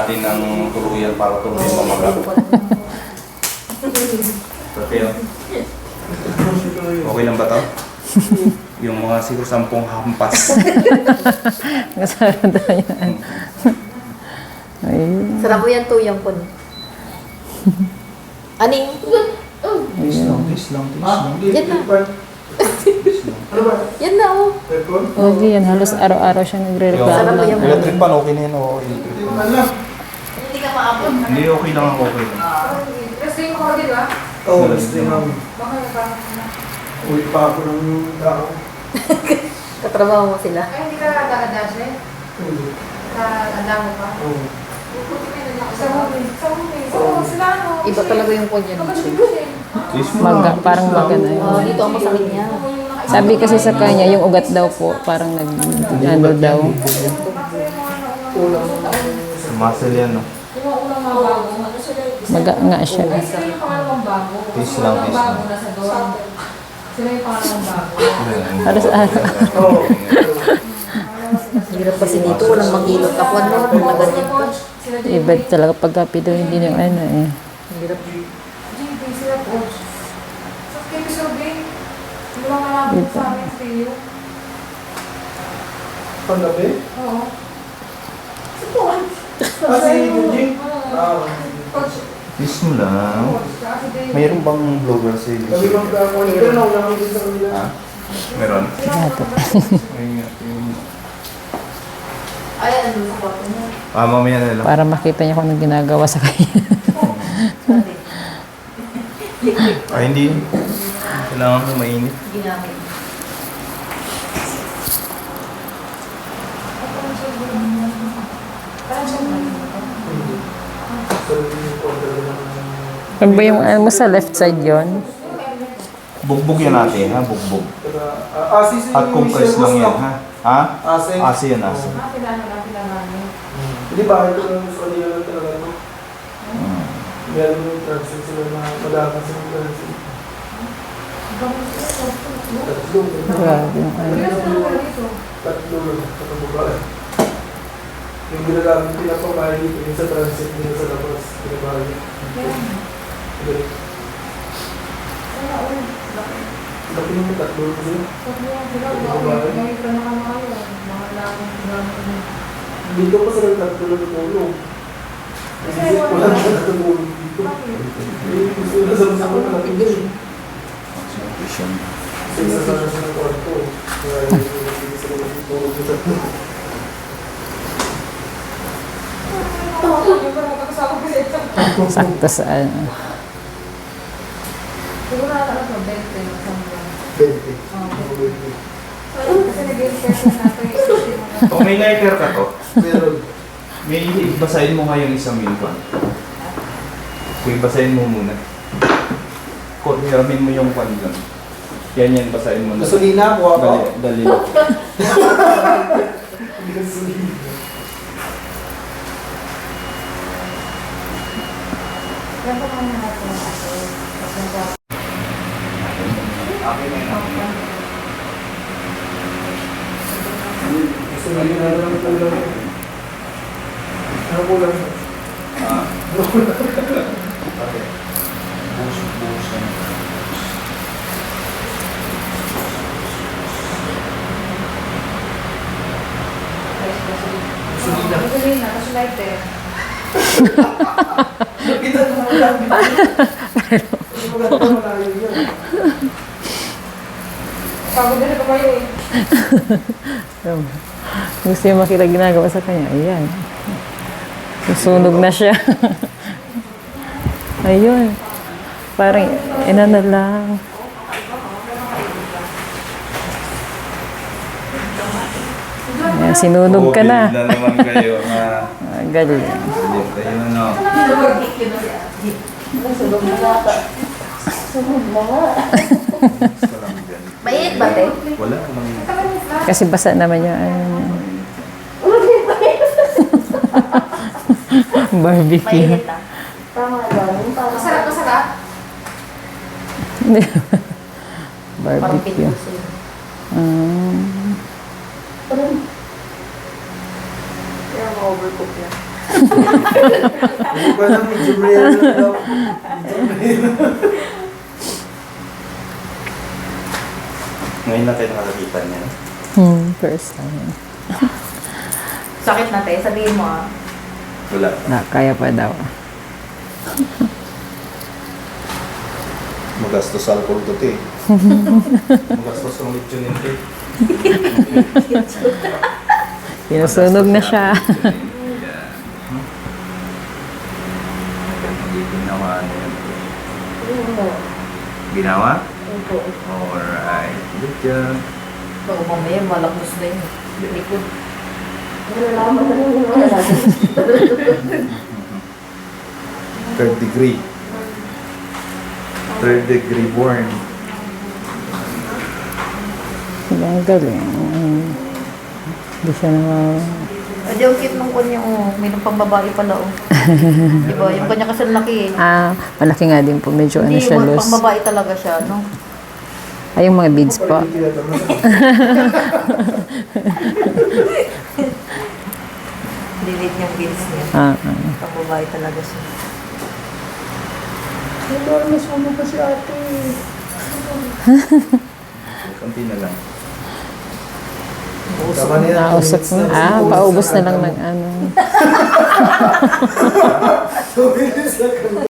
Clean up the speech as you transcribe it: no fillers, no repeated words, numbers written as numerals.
natin ng tuluyan para tuluyan mamaga. Okay lang ba to? Yung mga siguro 10 hampas. Nasarado yan. Ayun. Sarap po yan, tuyang po. Aning? Tis lang. Yan na. Yan na, oh. Lagi yan, halos araw-araw siya nagre-reklamo. Sarap po yan. Electric pan, okay na yun. Oo, electric pan. Hindi ka maabot. Hindi, okay lang ako. Okay lang. Wrestling mo ka, di ba? Oo, wrestling namin. Baka na parang... Uwi pa ako ng tao. Katrabaho mo sila. Ay, hindi ka nakadadas eh. Hindi. Nakanda mo pa. Oo. Sa humi. Sa humi. Oo, sila ano. Iba talaga yung ponya dito. Tis mo Maga, lang. parang maga na yun. Oh, dito ang masakit niya. Sabi kasi sa kanya, yung ugat daw po, parang ano daw. Ulang Muscle yan, no? Yung unang mga bago. Maga nga siya. Ay, sila yung pangalawang bago. Tis lang, tis lang. Bago na sa doon. Sila yung pangalawang bago. Halos araw. Oo. Hirap kasi dito, walang mag-ilot ako. Ano, na ganyan po. Iba talaga pagkapido, hindi yung ano eh. Hirap. GP sila coach. Sa KP Survey, hindi lang malapit sa amin sa iyo. Panggabi? Oo. Sa coach. Ah, si Junjing? Ah, Coach. Tis mo lang. Kasi David. Mayroon bang vlogger sa sabi ko ako, pero nauna ko din sa kanila. Ha? Meron? Gato. Ayun nga. Ay, ano sa kwarto mo? Mamaya na lang. Para makita niya kung anong ginagawa sa kanya. Ay, hindi. Kailangan ko mainit. Ginamit. Ano ba yung ano mo sa left side yon? Bugbog yan natin, ha? Bugbog. Si At compress lang yan, ha? Ha? Ase. Ase yan, ase. Sila namin. Hindi ba ito lang sa kanila lang talaga ito? Hmm. Meron yung transit sila na madakas yung transit. Tatlo. Grabe yung ano. Tatlo lang. Tatlong babae. Yung ginagamit nila pa bahay dito, yung sa transit nila sa labas. Pinabahay. Laki naman tatlo kasi. Dito pa sila tatlo na tutulong. Kasi wala na natutulong dito. Gusto na sama-sama na natin din. Kasi isa sana sa kwarto. Kaya hindi sila natutulong sa tatlo. Sakto sa ano. Siguro na ako 20 na something. 20. Kasi nag-i-share natin. Kung may lighter ka to, Meron. may basahin mo nga yung isang milpan. Kung basahin mo muna. Kung hiramin mo yung pan lang. Yan, basahin mo na. Gasolina, kuha ko. Dali. Gasolina. Yan pa kami natin. Gasolina na lang ito lang. Ano po lang? Okay. Buhos ka na. Gasolina, kasi lighter. Kita naman lang. Maganda malayo yun. Pagod din ako kayo eh. Gusto yung makita ginagawa sa kanya. Ayan. Susunog na siya. Ayun. Parang ina na lang. Ayan, sinunog ka na. Na naman kayo na Galing. tayo na. Mainit ba, te? Wala namang. Kasi basa naman yung ano. Barbecue. Mainit na. Masarap, masarap. Parang Barbecue. pinuso. Mm. Kaya ma-overcook yan. Hindi pa lang medyo rare na daw. Ngayon na tayo nakakita niya. no? First time. Sakit na, te. Sabihin mo ah. Wala. Na, kaya pa daw. Magastos sa alcohol to, te. Magastos ang lechon yun, te. Sinusunog na siya. Hindi ginawa na yan. Ginawa? Alright. Good job. Baka mamaya malakmus na yun. Likod. Third degree. Third degree burn. Ang galing. Hindi siya naman. Adi, ang cute ng kanya, oh. May nang pambabae pala, oh. Diba? Yung kanya kasi laki, eh. Malaki nga din po. Medyo ano Hindi, siya, loose. pambabae talaga siya, no? Ay, yung mga beads po. Delete niyang bills niya. Pambabae talaga siya. Mas ano pa si ate. Kunti na lang. Tama niya. Nausap mo. Paubos na lang ng ano. 2 minutes lang.